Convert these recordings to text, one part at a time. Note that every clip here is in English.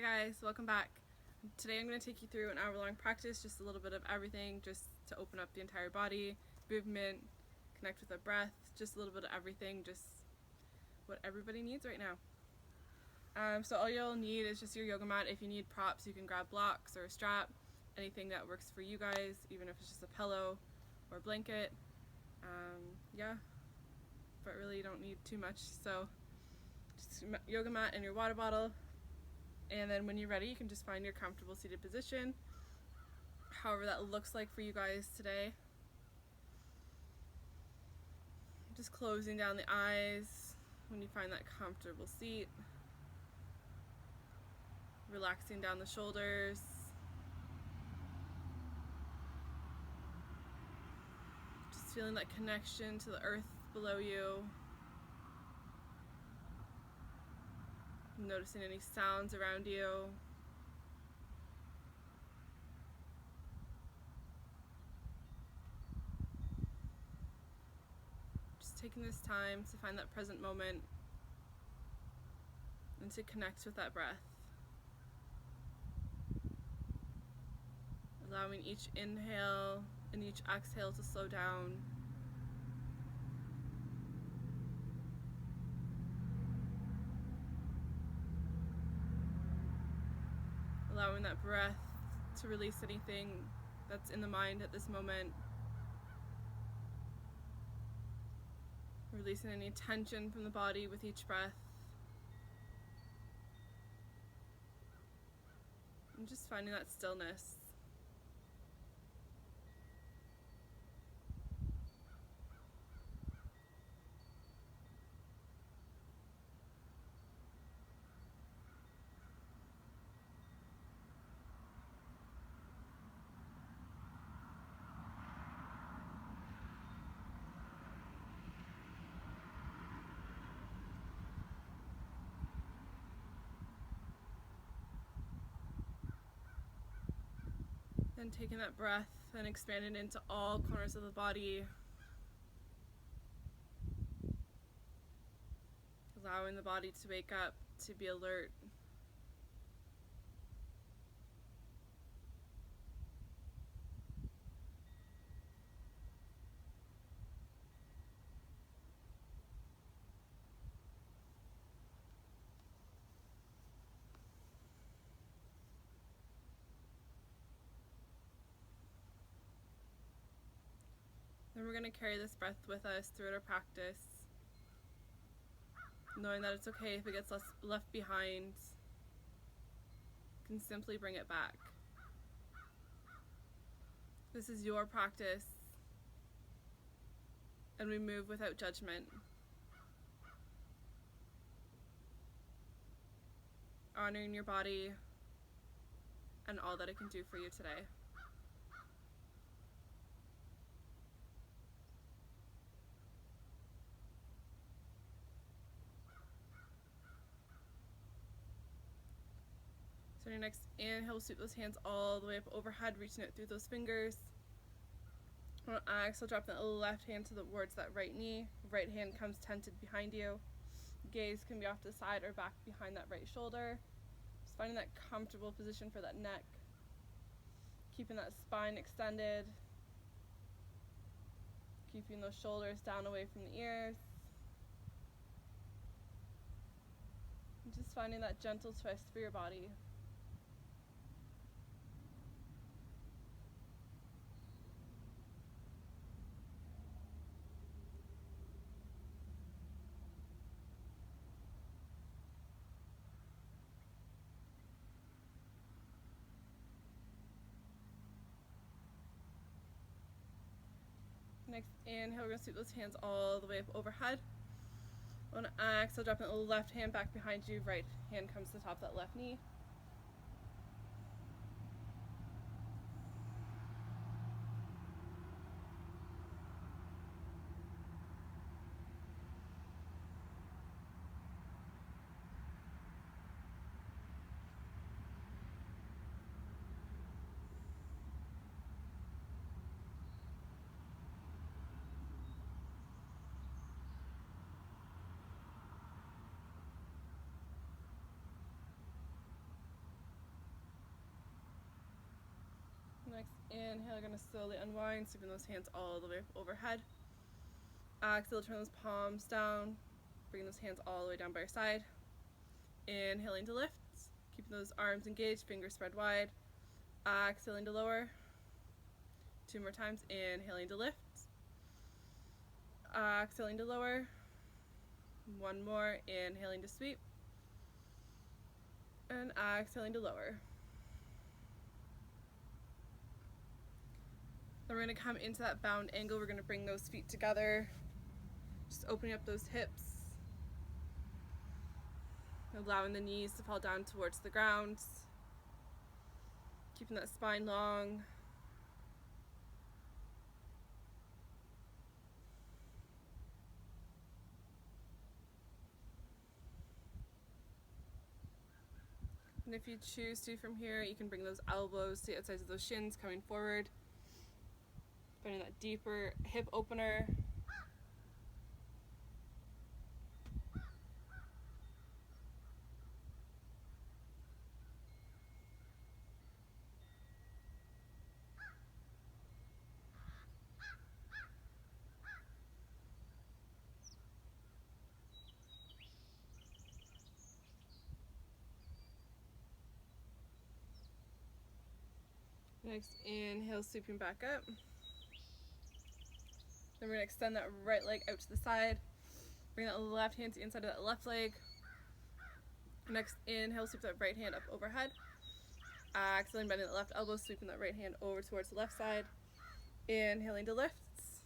guys, welcome back. Today I'm going to take you through an hour-long practice, just a little bit of everything, just to open up the entire body, movement, connect with the breath, just a little bit of everything, just what everybody needs right now. So all you'll need is just your yoga mat. If you need props, you can grab blocks or a strap, anything that works for you guys, even if it's just a pillow or a blanket. But really you don't need too much, so just yoga mat and your water bottle. And then when you're ready, you can just find your comfortable seated position, however that looks like for you guys today. Just closing down the eyes when you find that comfortable seat. Relaxing down the shoulders. Just feeling that connection to the earth below you. Noticing any sounds around you. Just taking this time to find that present moment and to connect with that breath. Allowing each inhale and each exhale to slow down. Allowing that breath to release anything that's in the mind at this moment. Releasing any tension from the body with each breath. And just finding that stillness. Then taking that breath and expanding into all corners of the body. Allowing the body to wake up, to be alert. Then we're going to carry this breath with us throughout our practice, knowing that it's okay if it gets left behind. You can simply bring it back. This is your practice, and we move without judgment. Honoring your body and all that it can do for you today. So your next inhale, sweep those hands all the way up overhead, reaching out through those fingers. On exhale, drop that left hand towards that right knee. Right hand comes tented behind you. Gaze can be off to the side or back behind that right shoulder. Just finding that comfortable position for that neck. Keeping that spine extended. Keeping those shoulders down away from the ears. And just finding that gentle twist for your body. Next inhale, we're going to sweep those hands all the way up overhead. On exhale, dropping the left hand back behind you, right hand comes to the top of that left knee. Next inhale, you're going to slowly unwind, sweeping those hands all the way overhead. Exhale, turn those palms down, bringing those hands all the way down by your side. Inhaling to lift, keeping those arms engaged, fingers spread wide. Exhaling to lower. 2 more times. Inhaling to lift. Exhaling to lower. 1 more. Inhaling to sweep. And exhaling to lower. Then we're going to come into that bound angle. We're going to bring those feet together. Just opening up those hips. Allowing the knees to fall down towards the ground. Keeping that spine long. And if you choose to from here, you can bring those elbows to the outsides of those shins coming forward. Finding that deeper hip opener. Next, inhale, sweeping back up. Then we're going to extend that right leg out to the side. Bring that left hand to the inside of that left leg. Next, inhale, sweep that right hand up overhead. Exhaling, bending that left elbow, sweeping that right hand over towards the left side. Inhaling to lifts.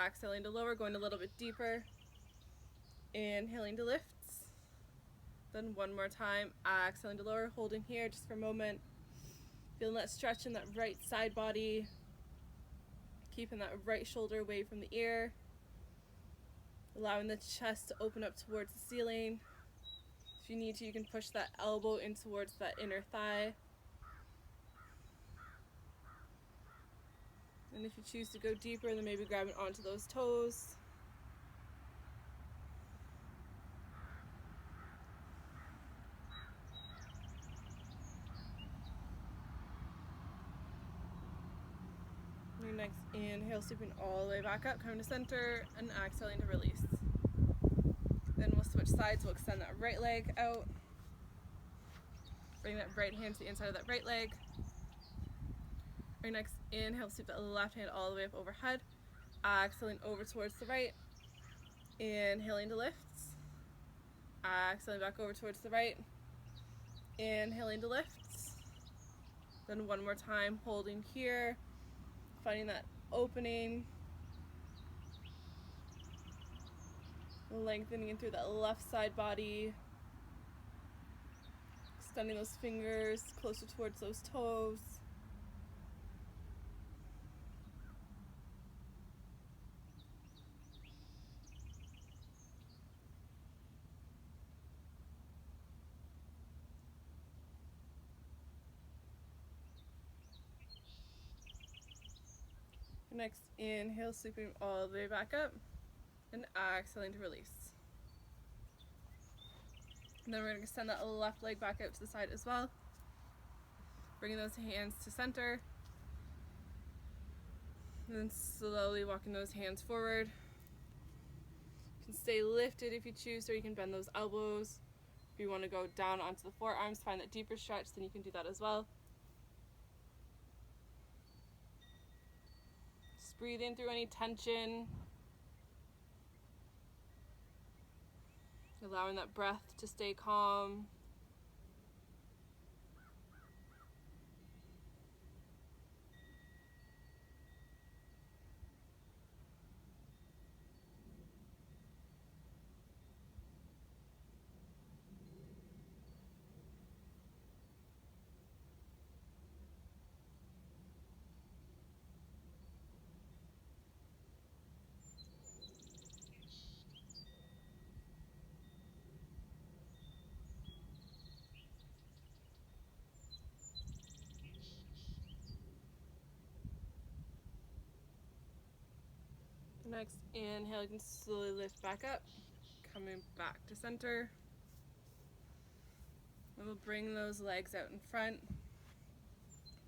Exhaling to lower, going a little bit deeper. Inhaling to lifts. Then 1 more time. Exhaling to lower, holding here just for a moment. Feeling that stretch in that right side body. Keeping that right shoulder away from the ear. Allowing the chest to open up towards the ceiling. If you need to, you can push that elbow in towards that inner thigh. And if you choose to go deeper, then maybe grabbing onto those toes. Your next inhale, sweeping all the way back up, coming to center, and exhaling to release. Then we'll switch sides. We'll extend that right leg out. Bring that right hand to the inside of that right leg. Your next inhale, sweep that left hand all the way up overhead. Exhaling over towards the right. Inhaling to lifts. Exhaling back over towards the right. Inhaling to lifts. Then 1 more time, holding here. Finding that opening. Lengthening in through that left side body. Extending those fingers closer towards those toes. Next, inhale, sweeping all the way back up, and exhaling to release. And then we're going to extend that left leg back out to the side as well. Bringing those hands to center. And then slowly walking those hands forward. You can stay lifted if you choose, or you can bend those elbows. If you want to go down onto the forearms, find that deeper stretch, then you can do that as well. Just breathe in through any tension. Allowing that breath to stay calm. Next, inhale, you can slowly lift back up, coming back to center. And we'll bring those legs out in front.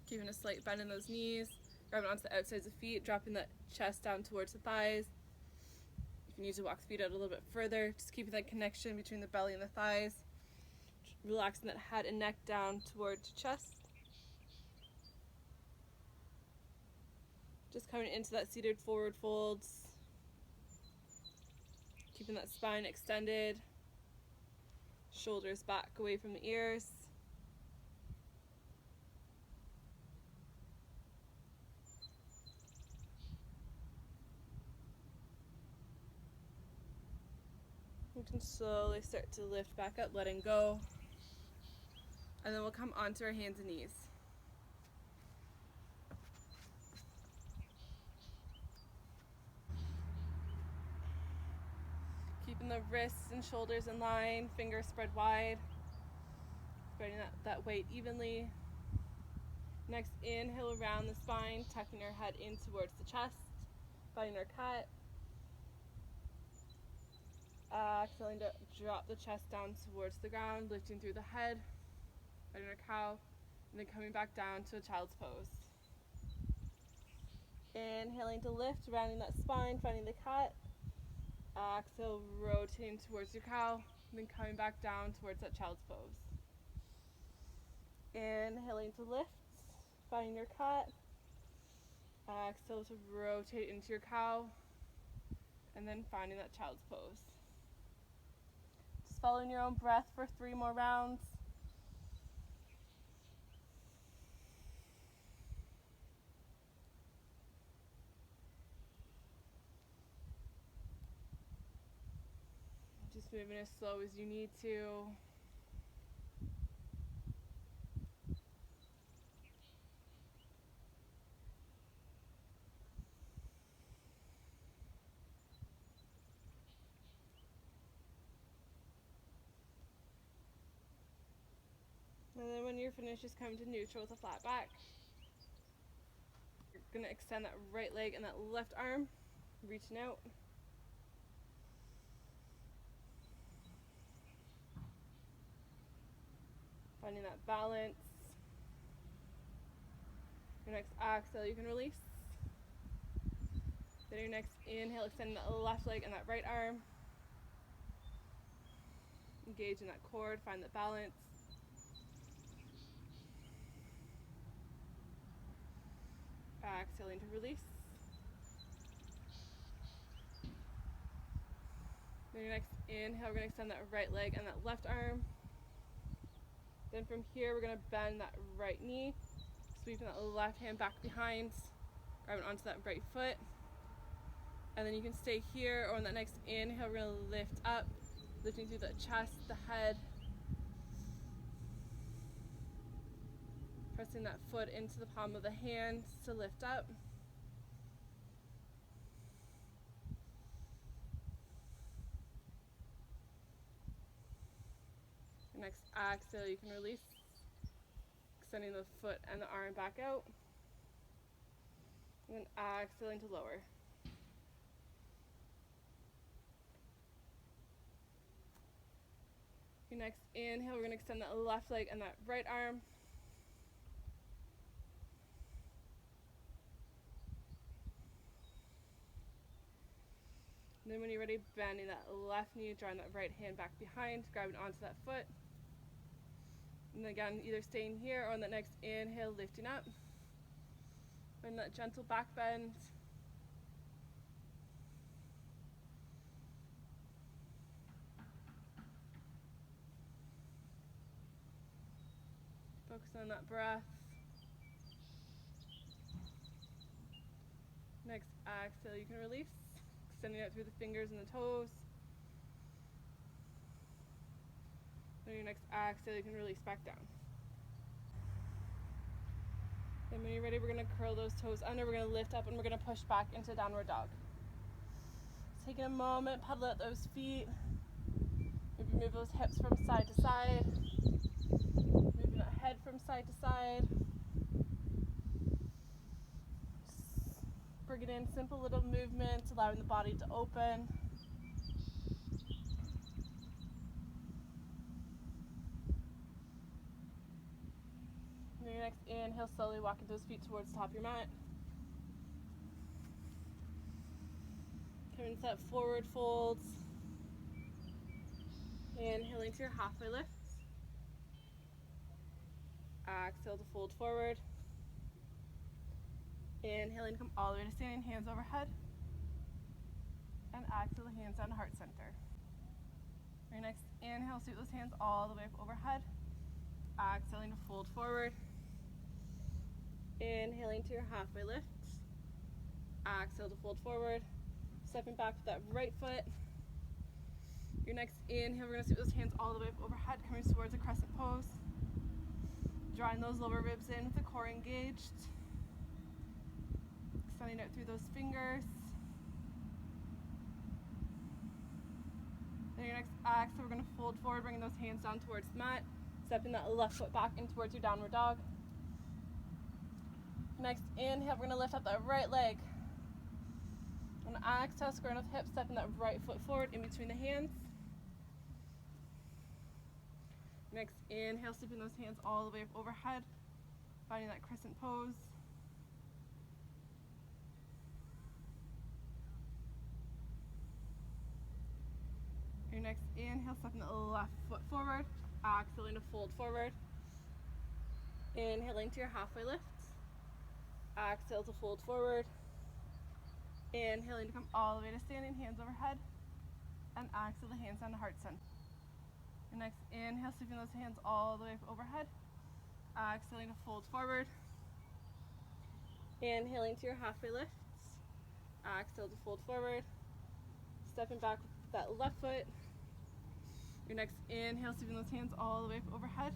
Keeping a slight bend in those knees, grabbing onto the outsides of the feet, dropping the chest down towards the thighs. You can use to walk the feet out a little bit further, just keeping that connection between the belly and the thighs. Relaxing that head and neck down towards the chest. Just coming into that seated forward folds. Keeping that spine extended. Shoulders back away from the ears. You can slowly start to lift back up, letting go. And then we'll come onto our hands and knees. Keeping the wrists and shoulders in line, fingers spread wide. Spreading that weight evenly. Next, inhale around the spine, tucking our head in towards the chest, finding our cat. Exhaling to drop the chest down towards the ground, lifting through the head, finding our cow, and then coming back down to a child's pose. Inhaling to lift, rounding that spine, finding the cat. Exhale, rotating towards your cow, and then coming back down towards that child's pose. Inhaling to lift, finding your cat. Exhale to rotate into your cow, and then finding that child's pose. Just following your own breath for 3 more rounds. Just moving as slow as you need to. And then when you're finished, just come to neutral with a flat back. You're going to extend that right leg and that left arm, reaching out. Finding that balance. Your next exhale, you can release. Then your next inhale, extend that left leg and that right arm. Engage in that cord, find that balance. Exhaling to release. Then your next inhale, we're going to extend that right leg and that left arm. Then from here, we're going to bend that right knee, sweeping that left hand back behind, grabbing onto that right foot. And then you can stay here, or on that next inhale, we're going to lift up, lifting through the chest, the head. Pressing that foot into the palm of the hand to lift up. Your next exhale, you can release, extending the foot and the arm back out. And then exhaling to lower. Your next inhale, we're going to extend that left leg and that right arm. And then when you're ready, bending that left knee, drawing that right hand back behind, grabbing onto that foot. And then again, either staying here or on that next inhale, lifting up. Find that gentle back bend. Focus on that breath. Next exhale, you can release. Extending out through the fingers and the toes. Then your next exhale, you can release back down. Then when you're ready, we're going to curl those toes under. We're going to lift up and we're going to push back into downward dog. Taking a moment, pedal out those feet. Maybe move those hips from side to side. Moving that head from side to side. Bring it in, simple little movements, allowing the body to open. And your next Inhale, slowly walking those feet towards the top of your mat. Coming into that forward fold. Inhaling to your halfway lift. Exhale to fold forward. Inhaling to come all the way to standing, hands overhead. And exhale the hands down to heart center. Your next inhale, sweep those hands all the way up overhead. Exhaling to fold forward. Inhaling to your halfway lift. Exhale to fold forward. Stepping back with that right foot. Your next inhale, we're going to sweep those hands all the way up overhead, coming towards a crescent pose. Drawing those lower ribs in with the core engaged. Extending out through those fingers. Then your next exhale, we're going to fold forward, bringing those hands down towards the mat. Stepping that left foot back in towards your downward dog. Next inhale, we're going to lift up that right leg. On the exhale, squaring with hips, stepping that right foot forward in between the hands. Next inhale, sweeping those hands all the way up overhead, finding that crescent pose. Your next inhale, stepping the left foot forward, exhaling to fold forward. Inhaling to your halfway lift. Exhale to fold forward. Inhaling to come all the way to standing, hands overhead. And exhale the hands down to heart center. Your next inhale, sweeping those hands all the way up overhead. Exhaling to fold forward. Inhaling to your halfway lift. Exhale to fold forward. Stepping back with that left foot. Your next inhale, sweeping those hands all the way up overhead.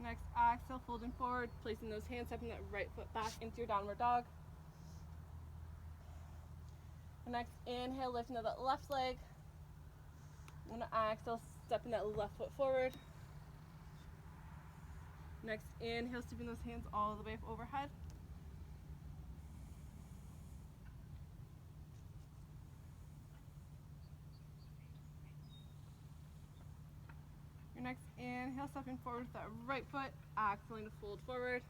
Next exhale, folding forward, placing those hands, stepping that right foot back into your downward dog. Next inhale, lifting up that left leg. On the exhale, stepping that left foot forward. Next inhale, sweeping those hands all the way up overhead. Your next inhale, stepping forward with that right foot, exhaling to fold forward.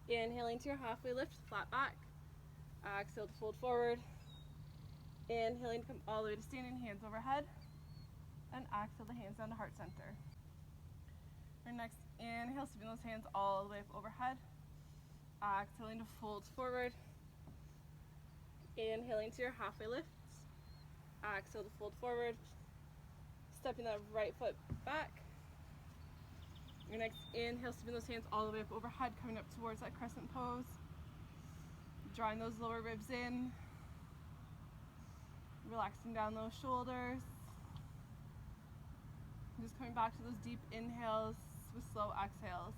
Inhaling to your halfway lift, flat back. Exhale to fold forward. Inhaling to come all the way to standing, hands overhead. And exhale the hands down to heart center. Your next inhale, sweeping those hands all the way up overhead. Exhaling to fold forward. Inhaling to your halfway lift. Exhale to fold forward. Stepping that right foot back. Your next inhale, sweeping those hands all the way up overhead, coming up towards that crescent pose. Drawing those lower ribs in. Relaxing down those shoulders. Just coming back to those deep inhales with slow exhales.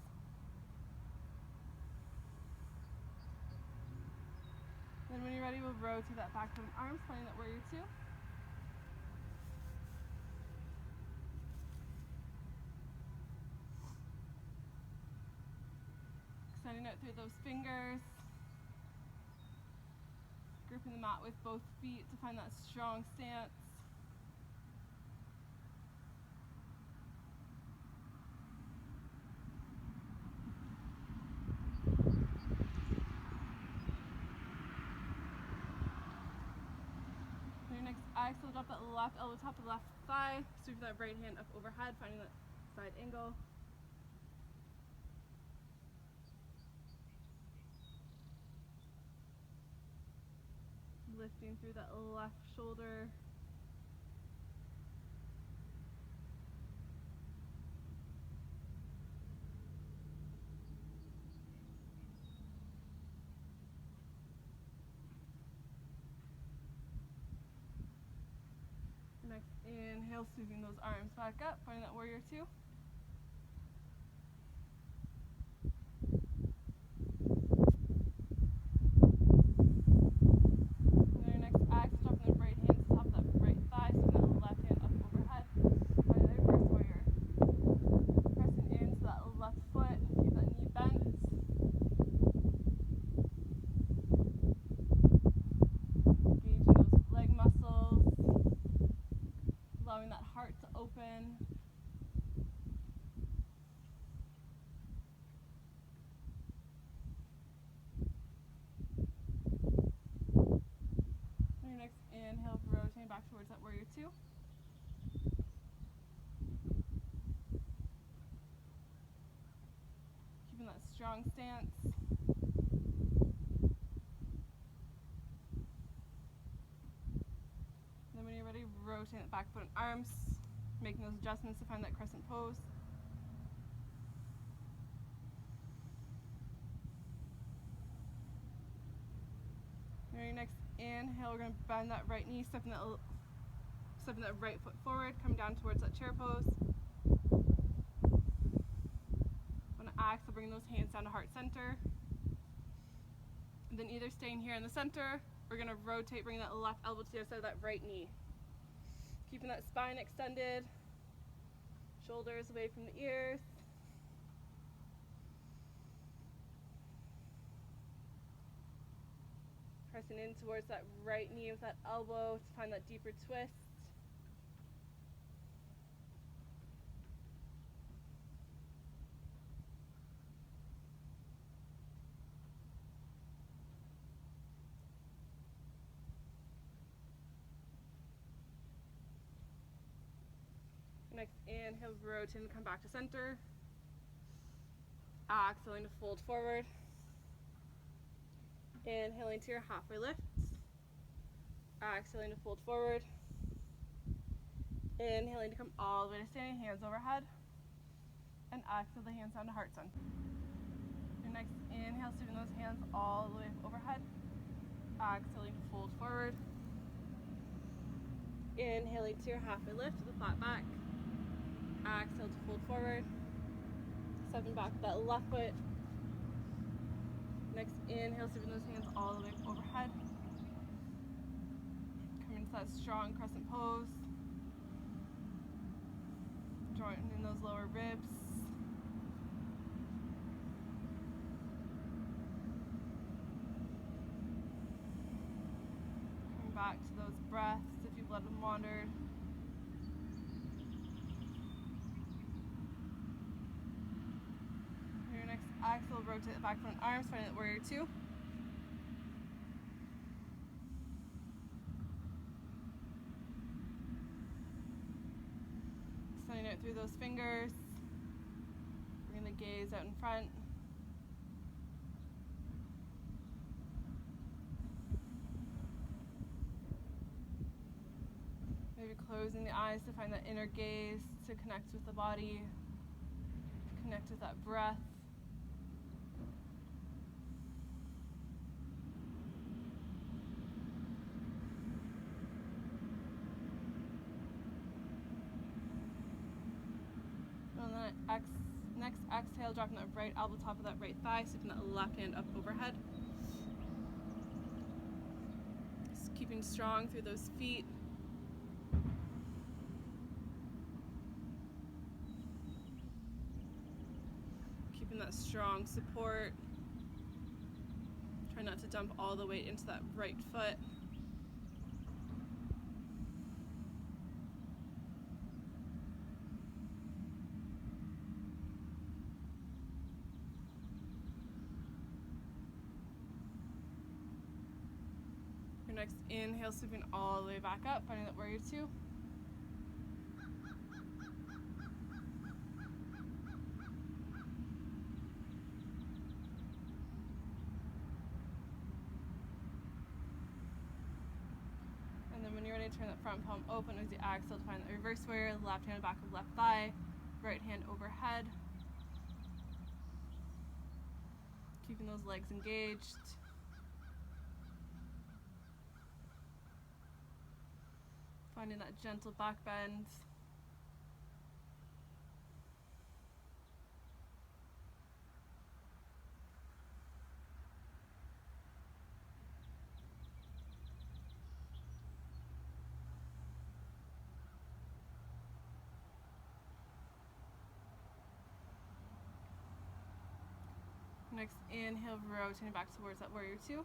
Then when you're ready, we'll rotate that back to the arms, finding that warrior two. Extending out through those fingers. Gripping the mat with both feet to find that strong stance. Your next exhale, drop that left elbow top of the left thigh. Sweep that right hand up overhead, finding that side angle. Lifting through that left shoulder. Next inhale, sweeping those arms back up, finding that warrior two. Engaging those leg muscles. towards that warrior two. Keeping that strong stance. Then when you're ready, rotate the back foot and arms, making those adjustments to find that crescent pose. On your next inhale, we're going to bend that right knee, stepping that right foot forward, come down towards that chair pose. On an exhale, bring those hands down to heart center. And then either staying here in the center, we're going to rotate, bring that left elbow to the other side of that right knee. Keeping that spine extended, shoulders away from the ears. Pressing in towards that right knee with that elbow to find that deeper twist. Next inhale, rotate and come back to center. Exhaling to fold forward. Inhaling to your halfway lift. Exhaling to fold forward. Inhaling to come all the way to standing, hands overhead. And exhale the hands down to heart center. Your next inhale, sweeping those hands all the way overhead. Exhaling to fold forward. Inhaling to your halfway lift to the flat back. Exhale to fold forward. Stepping back with that left foot. Next inhale, sweeping those hands all the way overhead. Coming to that strong crescent pose. Joining in those lower ribs. Coming back to those breaths if you've let them wander. Your next exhale, rotate the back foot and arms, finding that warrior two. Sending it through those fingers. Bringing the gaze out in front. Maybe closing the eyes to find that inner gaze, to connect with the body, to connect with that breath. And then next exhale, dropping that right elbow top of that right thigh, sticking that left hand up overhead. Just keeping strong through those feet. Keeping that strong support. Try not to dump all the weight into that right foot. Your next inhale, sweeping all the way back up, finding that warrior two. And then when you're ready, turn that front palm open as you exhale to find that reverse warrior, left hand back of left thigh, right hand overhead. Keeping those legs engaged. Finding that gentle back bend. Next inhale, rotating back towards that warrior two.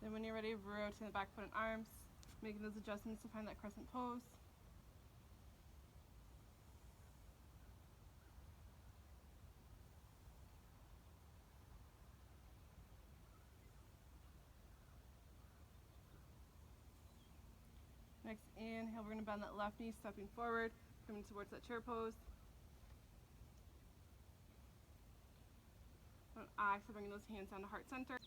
Then when you're ready, rotating the back foot and arms, making those adjustments to find that crescent pose. Next inhale, we're going to bend that left knee, stepping forward, coming towards that chair pose. On exhale, bringing those hands down to heart center.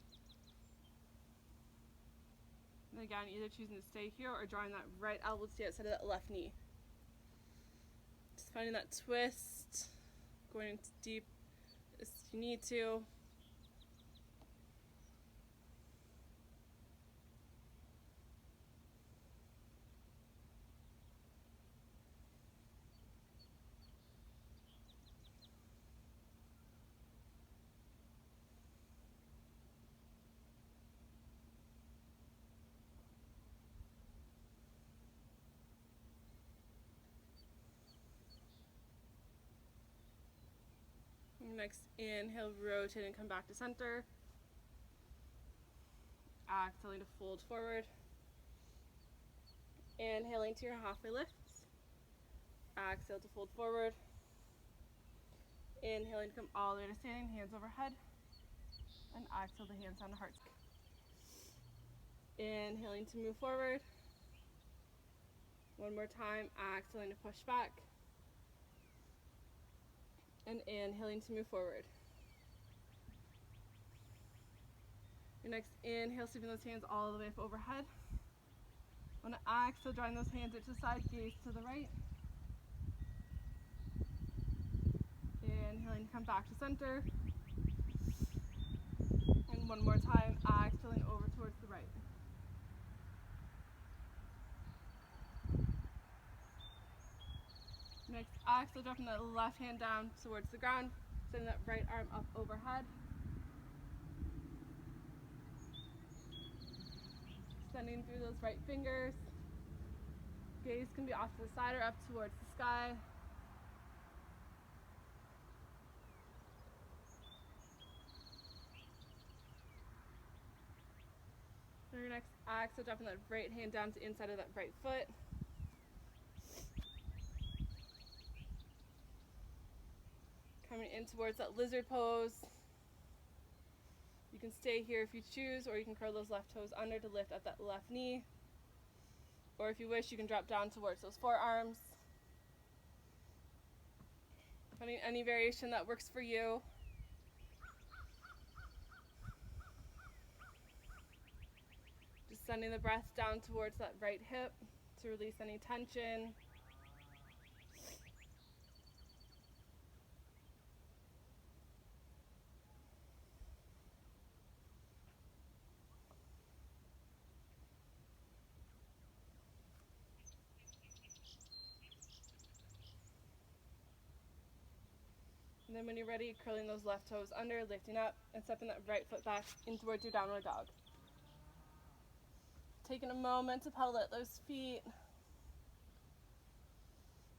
And again, either choosing to stay here or drawing that right elbow to the outside of that left knee. Just finding that twist, going into deep as you need to. Next inhale, rotate and come back to center. Exhaling to fold forward. Inhaling to your halfway lift. Exhale to fold forward. Inhaling to come all the way to standing, hands overhead. And exhale the hands down to heart. Inhaling to move forward. One more time, exhaling to push back. And inhaling to move forward. Your next inhale, sweeping those hands all the way up overhead. On the exhale, drawing those hands out to the side, gaze to the right. Inhaling to come back to center. And one more time, exhaling over towards the right. Next exhale, dropping that left hand down towards the ground, sending that right arm up overhead. Sending through those right fingers. Gaze can be off to the side or up towards the sky. For your next exhale, dropping that right hand down to the inside of that right foot. Coming in towards that lizard pose. You can stay here if you choose, or you can curl those left toes under to lift up that left knee. Or if you wish, you can drop down towards those forearms. Finding any variation that works for you. Just sending the breath down towards that right hip to release any tension. And then when you're ready, curling those left toes under, lifting up, and stepping that right foot back in towards your downward dog. Taking a moment to pellet those feet.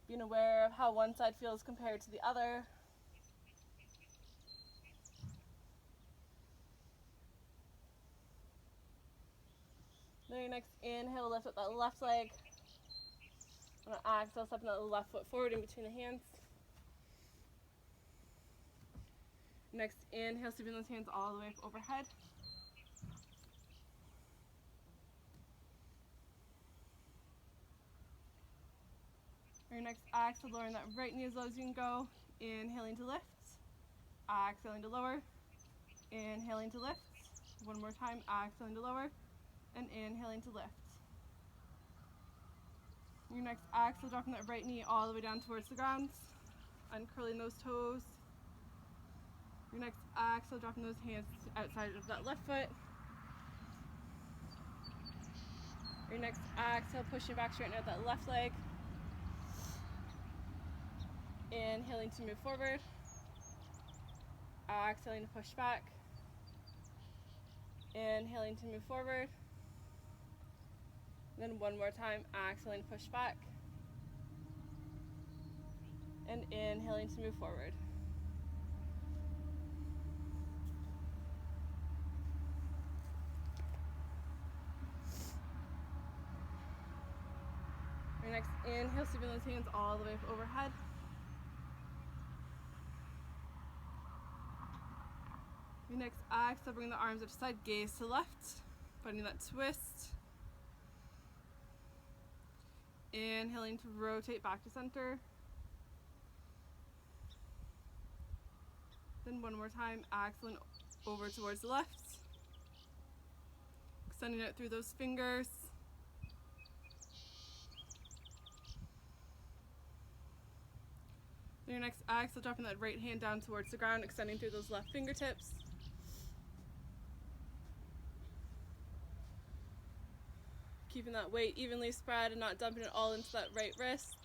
Being aware of how one side feels compared to the other. Then your next inhale, lift up that left leg. On an exhale, stepping that left foot forward in between the hands. Next inhale, sweeping those hands all the way up overhead. Your next exhale, lowering that right knee as low as you can go. Inhaling to lift. Exhaling to lower. Inhaling to lift. One more time, exhaling to lower. And inhaling to lift. Your next exhale, dropping that right knee all the way down towards the ground. Uncurling those toes. Your next exhale, dropping those hands outside of that left foot. Your next exhale, pushing back, straighten out that left leg. Inhaling to move forward. Exhaling to push back. Inhaling to move forward. Then one more time, exhaling to push back. And inhaling to move forward. Your next inhale, sweeping those hands all the way up overhead. Your next exhale, bring the arms up to side, gaze to left, finding that twist. Inhaling to rotate back to center. Then one more time, exhaling over towards the left. Extending it through those fingers. Then your next exhale, dropping that right hand down towards the ground, extending through those left fingertips. Keeping that weight evenly spread and not dumping it all into that right wrist.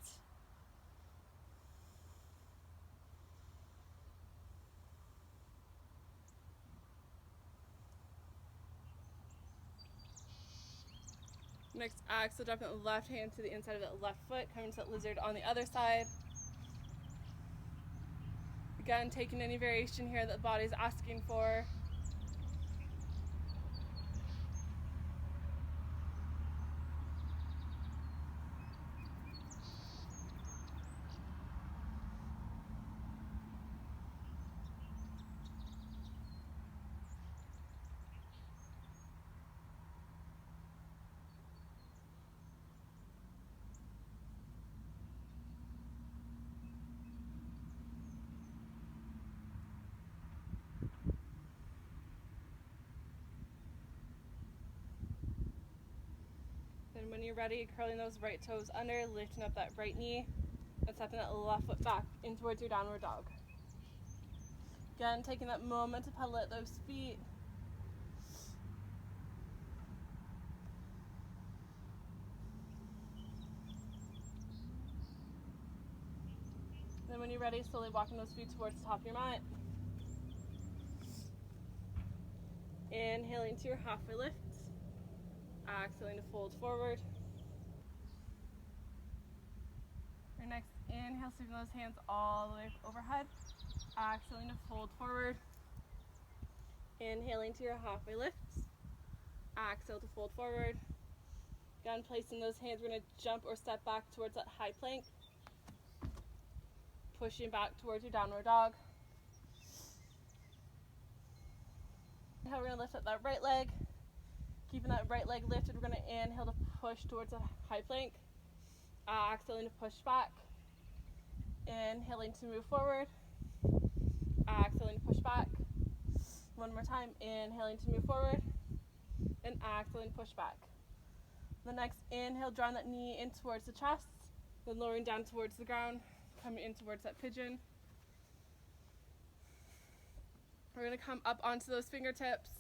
Next exhale, dropping that left hand to the inside of that left foot, coming to that lizard on the other side. Again, taking any variation here that the body's asking for. Then when you're ready, curling those right toes under, lifting up that right knee, and stepping that left foot back in towards your downward dog. Again, taking that moment to pedal at those feet. Then when you're ready, slowly walking those feet towards the top of your mat. Inhaling to your halfway lift. Exhaling to fold forward. Your next inhale, sweeping those hands all the way overhead. Exhaling to fold forward. Inhaling to your halfway lifts. Exhale to fold forward. Again, placing those hands, we're going to jump or step back towards that high plank. Pushing back towards your downward dog. Now we're going to lift up that right leg. Keeping that right leg lifted, we're going to inhale to push towards a high plank. Exhaling to push back. Inhaling to move forward. Exhaling to push back. One more time, inhaling to move forward. And exhaling to push back. The next inhale, drawing that knee in towards the chest. Then lowering down towards the ground, coming in towards that pigeon. We're going to come up onto those fingertips.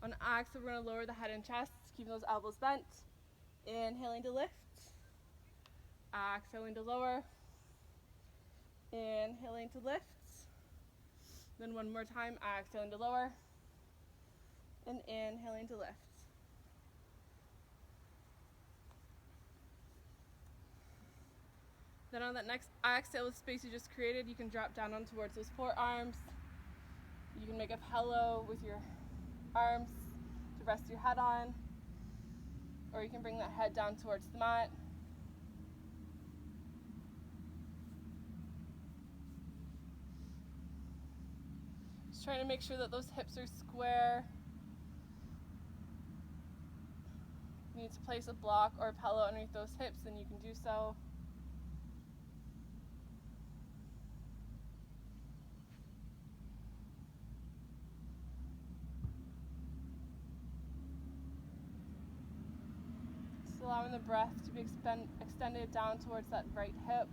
On exhale, we're going to lower the head and chest, keeping those elbows bent. Inhaling to lift. Exhaling to lower. Inhaling to lift. Then one more time, exhaling to lower. And inhaling to lift. Then on that next exhale with space you just created, you can drop down on towards those forearms. You can make a pillow with your arms to rest your head on, or you can bring that head down towards the mat. Just trying to make sure that those hips are square. If you need to place a block or a pillow underneath those hips, then you can do so. Allowing the breath to be extended down towards that right hip.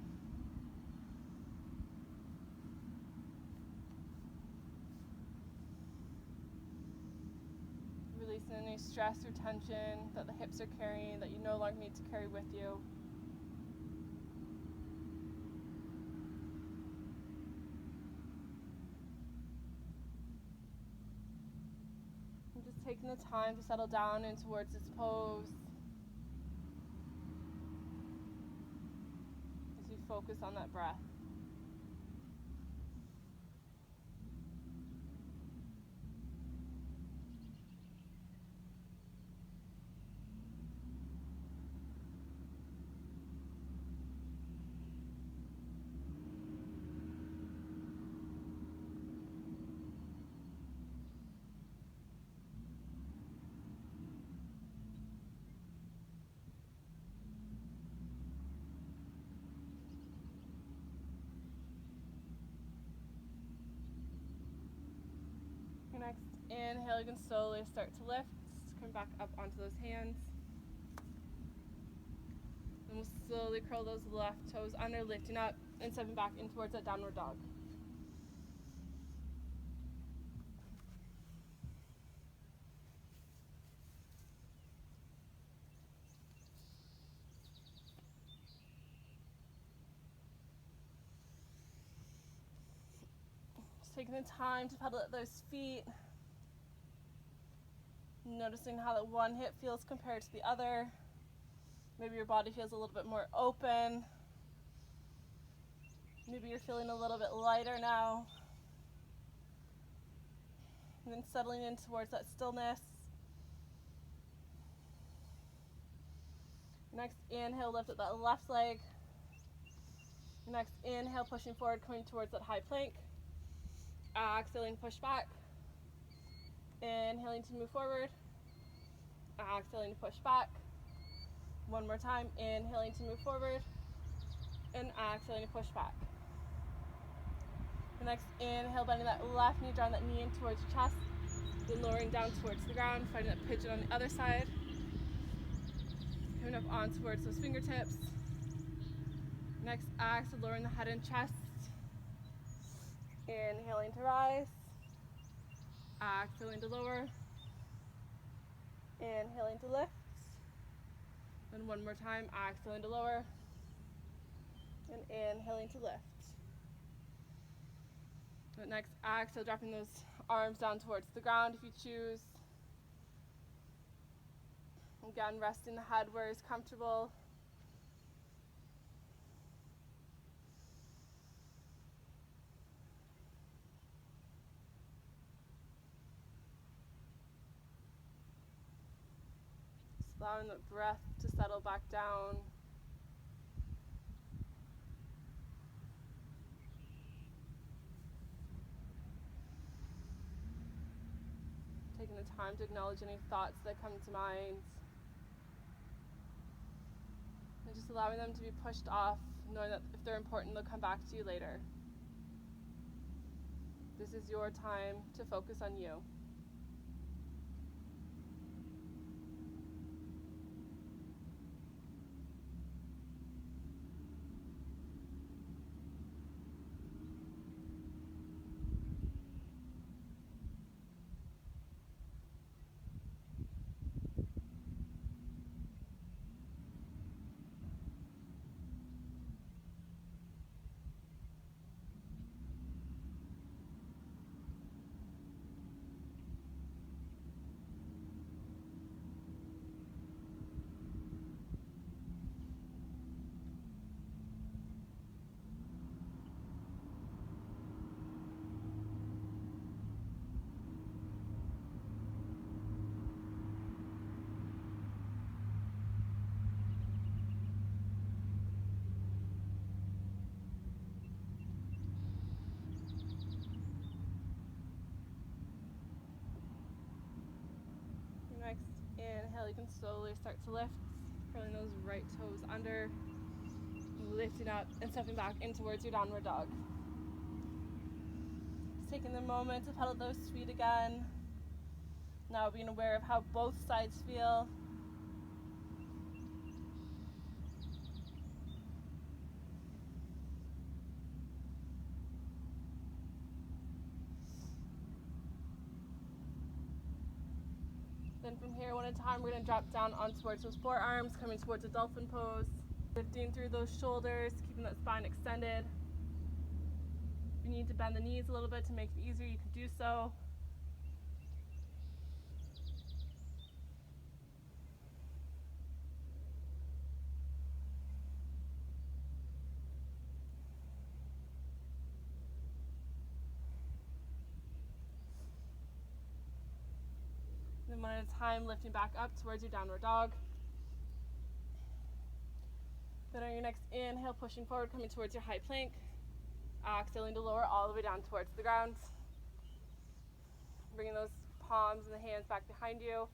Releasing any stress or tension that the hips are carrying that you no longer need to carry with you. And just taking the time to settle down in towards this pose. Focus on that breath. inhale, you can slowly start to lift. Come back up onto those hands. Then we'll slowly curl those left toes under, lifting up and stepping back in towards that downward dog. Just taking the time to pedal at those feet. Noticing how that one hip feels compared to the other. Maybe your body feels a little bit more open. Maybe you're feeling a little bit lighter now. And then settling in towards that stillness. Next inhale, lift up that left leg. Next inhale, pushing forward, coming towards that high plank. Exhaling, push back. Inhaling to move forward. Exhaling to push back. One more time, inhaling to move forward. And exhaling to push back. The next inhale, bending that left knee, drawing that knee in towards your chest. Then lowering down towards the ground, finding that pigeon on the other side. Coming up on towards those fingertips. Next exhale, lowering the head and chest. Inhaling to rise. Exhaling to lower. Inhaling to lift. Then one more time, exhaling to lower. And inhaling to lift. But next exhale, dropping those arms down towards the ground if you choose. Again, resting the head where it's comfortable. Just allowing the breath to settle back down. Taking the time to acknowledge any thoughts that come to mind. And just allowing them to be pushed off, knowing that if they're important, they'll come back to you later. This is your time to focus on you. Next inhale, you can slowly start to lift, curling those right toes under, lifting up and stepping back in towards your downward dog. Just taking the moment to pedal those feet again. Now being aware of how both sides feel. Then from here, one at a time, we're going to drop down on towards those forearms, coming towards a dolphin pose. Lifting through those shoulders, keeping that spine extended. If you need to bend the knees a little bit to make it easier, you can do so. Then one at a time, lifting back up towards your downward dog. Then on your next inhale, pushing forward, coming towards your high plank. Exhaling to lower all the way down towards the ground. Bringing those palms and the hands back behind you.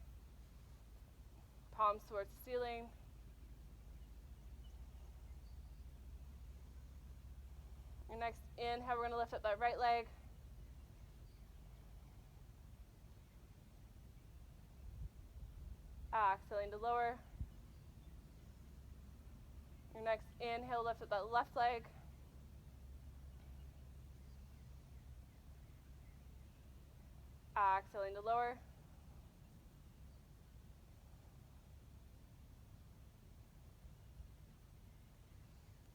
Palms towards the ceiling. Your next inhale, we're going to lift up that right leg. Exhaling to lower. Your next inhale, lift up that left leg. Exhaling to lower.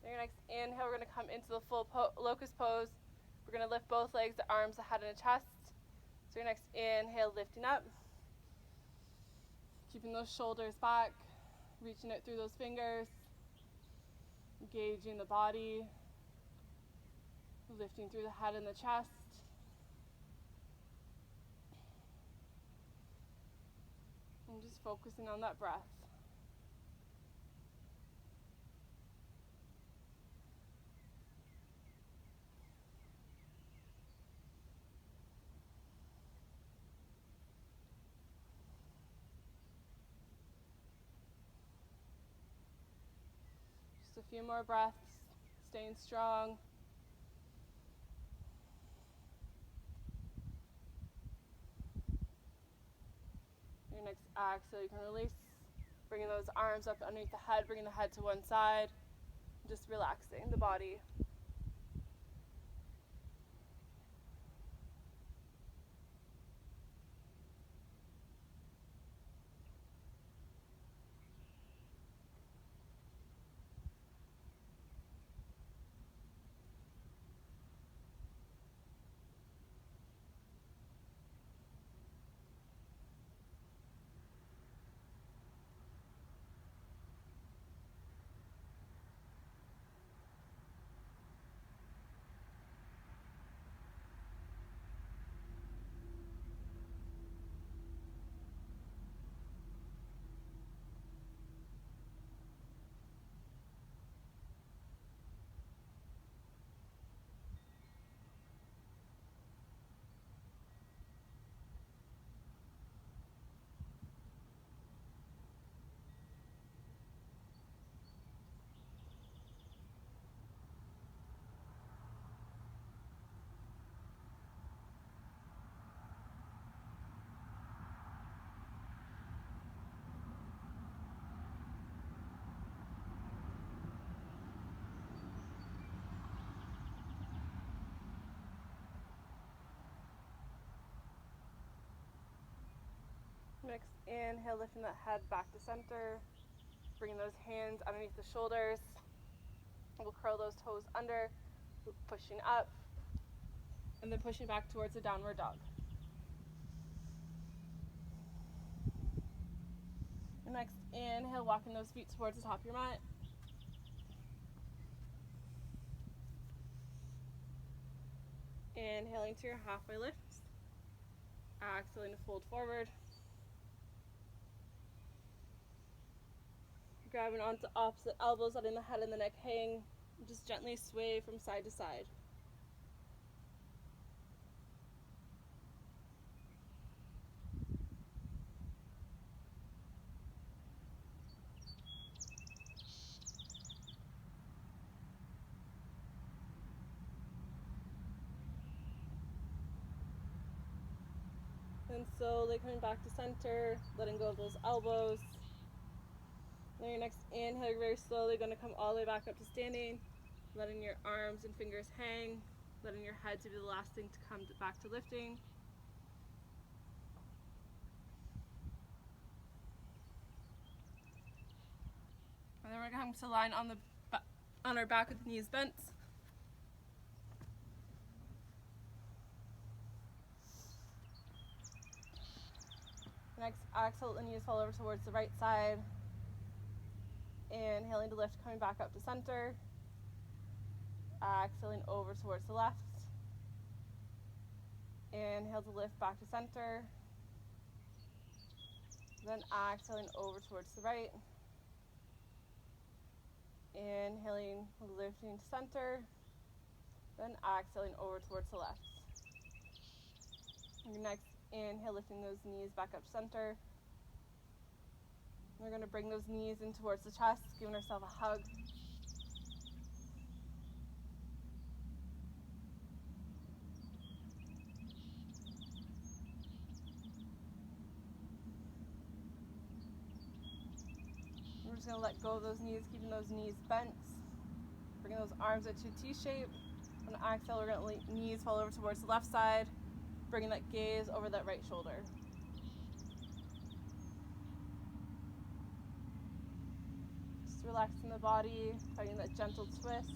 Then your next inhale, we're going to come into the full locust pose. We're going to lift both legs, the arms, the head, and the chest. So your next inhale, lifting up. Keeping those shoulders back, reaching out through those fingers. Engaging the body. Lifting through the head and the chest. And just focusing on that breath. Just a few more breaths, staying strong. Your next exhale, you can release, bringing those arms up underneath the head, bringing the head to one side, just relaxing the body. Next inhale, lifting that head back to center, bringing those hands underneath the shoulders. We'll curl those toes under, pushing up, and then pushing back towards a downward dog. Next inhale, walking those feet towards the top of your mat. Inhaling to your halfway lift. Exhaling to fold forward. Grabbing onto opposite elbows, letting the head and the neck hang. Just gently sway from side to side. And slowly coming back to center, letting go of those elbows. Then your next inhale, you're very slowly going to come all the way back up to standing, letting your arms and fingers hang, letting your head to be the last thing to come back to lifting. And then we're going to line on our back with the knees bent. Next, exhale, the knees fall over towards the right side. Inhaling to lift, coming back up to center. Exhaling over towards the left. Inhale to lift back to center. Then exhaling over towards the right. Inhaling, lifting to center. Then exhaling over towards the left. Your next inhale, lifting those knees back up center. We're going to bring those knees in towards the chest, giving ourselves a hug. just going to let go of those knees, keeping those knees bent. Bringing those arms into a T shape. On the exhale, we're going to let knees fall over towards the left side. Bringing that gaze over that right shoulder. Just relaxing the body, finding that gentle twist.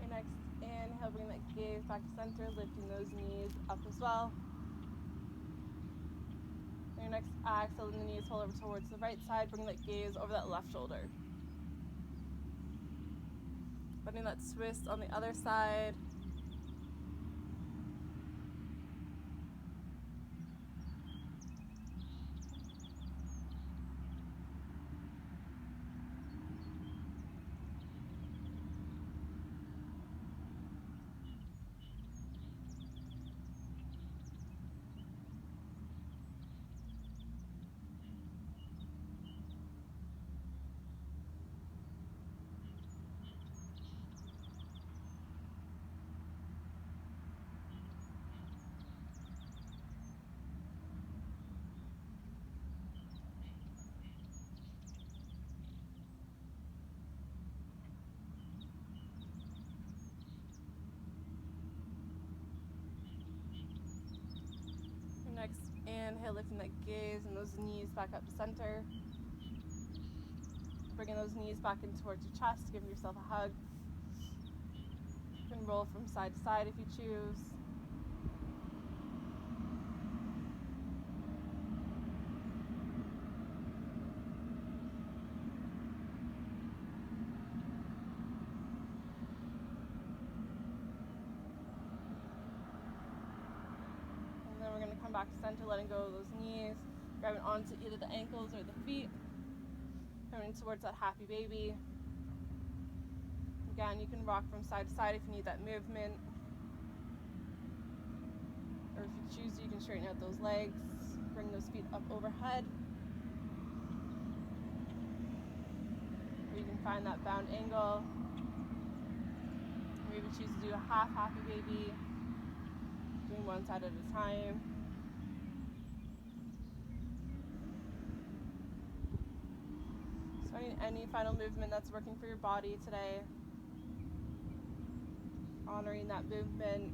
Next inhale, bring that gaze back to center, lifting those knees up as well. And your next exhale, letting the knees fall over towards the right side, bring that gaze over that left shoulder. Letting that twist on the other side. Next inhale, lifting that gaze and those knees back up to center. Bringing those knees back in towards your chest, giving yourself a hug. You can roll from side to side if you choose. Back to center, letting go of those knees, grabbing onto either the ankles or the feet, coming towards that happy baby. Again, you can rock from side to side if you need that movement, or if you choose, you can straighten out those legs, bring those feet up overhead, or you can find that bound angle. Maybe choose to do a half happy baby, doing one side at a time. Finding any final movement that's working for your body today. Honoring that movement.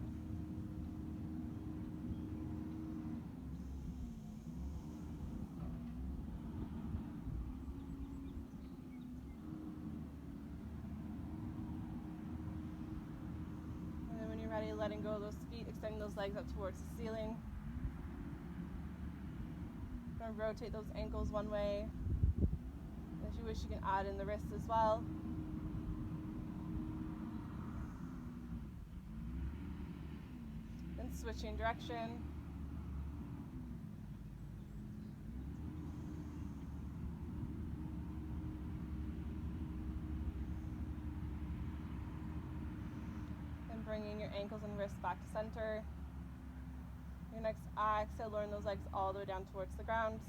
And then when you're ready, letting go of those feet, extending those legs up towards the ceiling. Gonna rotate those ankles one way. If you wish, you can add in the wrists as well. Then switching direction. Then bringing your ankles and wrists back to center. Your next exhale, lowering those legs all the way down towards the ground.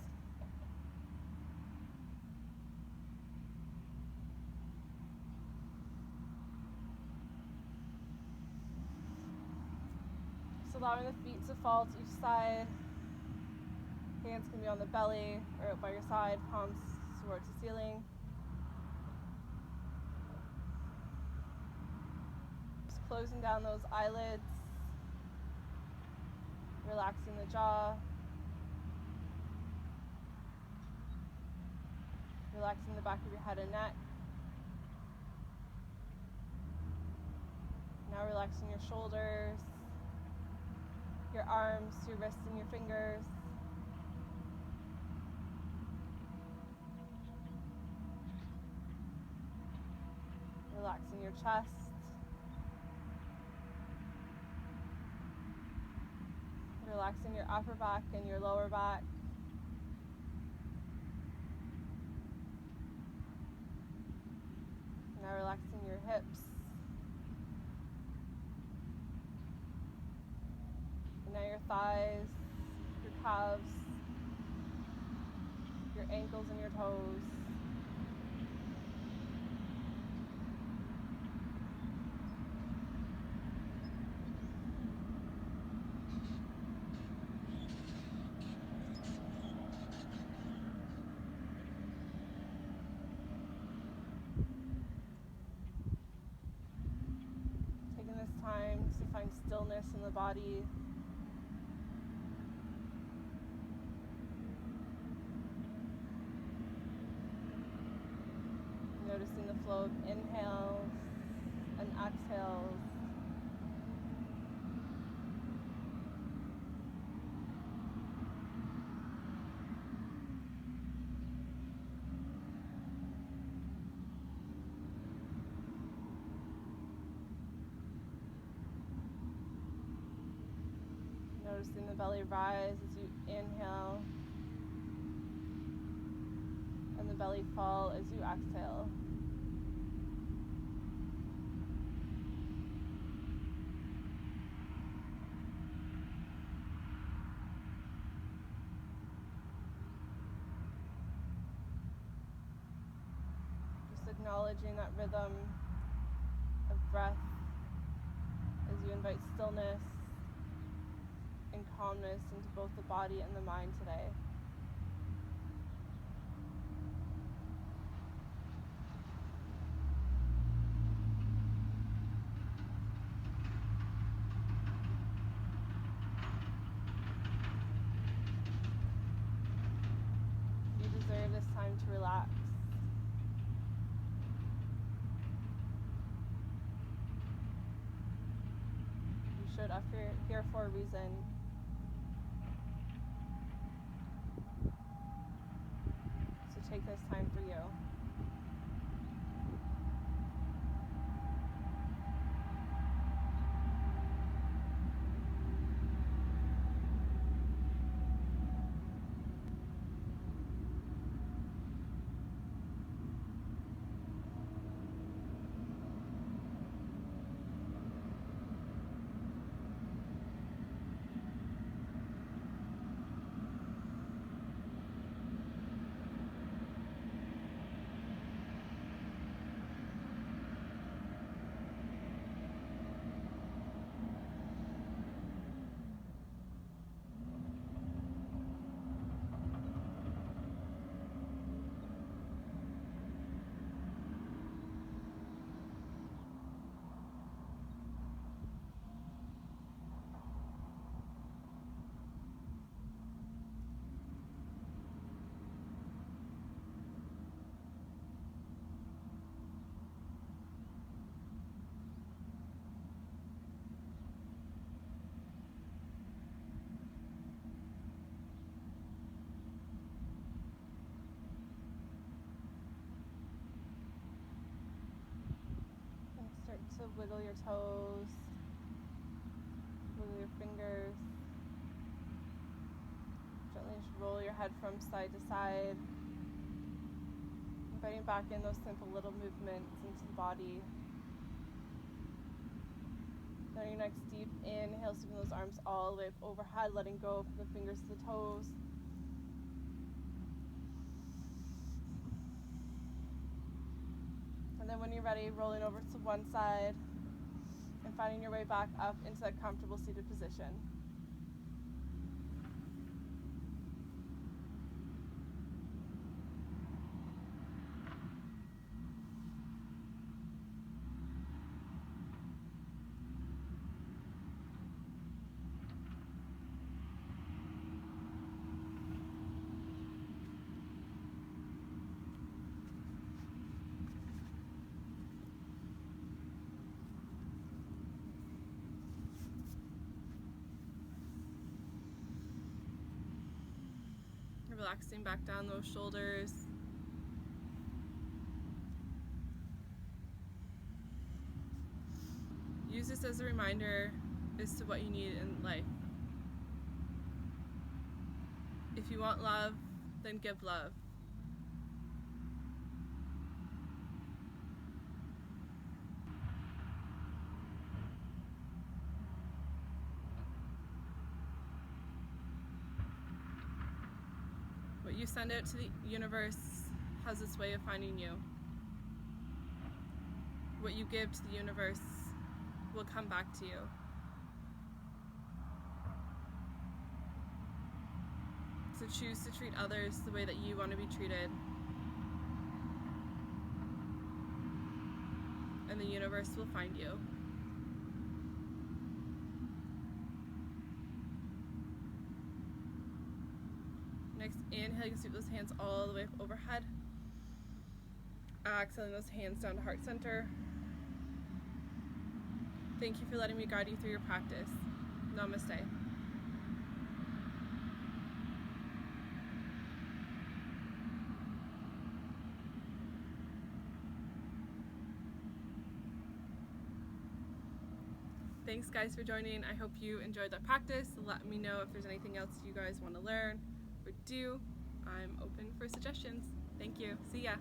Allowing the feet to fall to each side. Hands can be on the belly or out by your side, palms towards the ceiling. Just closing down those eyelids, relaxing the jaw, relaxing the back of your head and neck. Now relaxing your shoulders, your arms, your wrists, and your fingers. Relaxing your chest. Relaxing your upper back and your lower back. Now relaxing your hips. And now your thighs, your calves, your ankles and your toes. Taking this time to find stillness in the body. Noticing the flow of inhales and exhales. Noticing the belly rise as you inhale and the belly fall as you exhale. Just acknowledging that rhythm of breath as you invite stillness and calmness into both the body and the mind today. You deserve this time to relax. You showed up here for a reason. So take this time for you. Start to wiggle your toes, wiggle your fingers. Gently just roll your head from side to side. Inviting back in those simple little movements into the body. Then your next deep inhale, sweeping those arms all the way up overhead, letting go from the fingers to the toes. And then when you're ready, rolling over to one side and finding your way back up into that comfortable seated position. Relaxing back down those shoulders. use this as a reminder as to what you need in life. If you want love, then give love. What you send out to the universe has its way of finding you. What you give to the universe will come back to you. So choose to treat others the way that you want to be treated. And the universe will find you. Next, inhale, you can sweep those hands all the way up overhead. Exhaling those hands down to heart center. Thank you for letting me guide you through your practice. Namaste. Thanks guys for joining. I hope you enjoyed that practice. Let me know if there's anything else you guys want to learn or do. I'm open for suggestions. Thank you. See ya.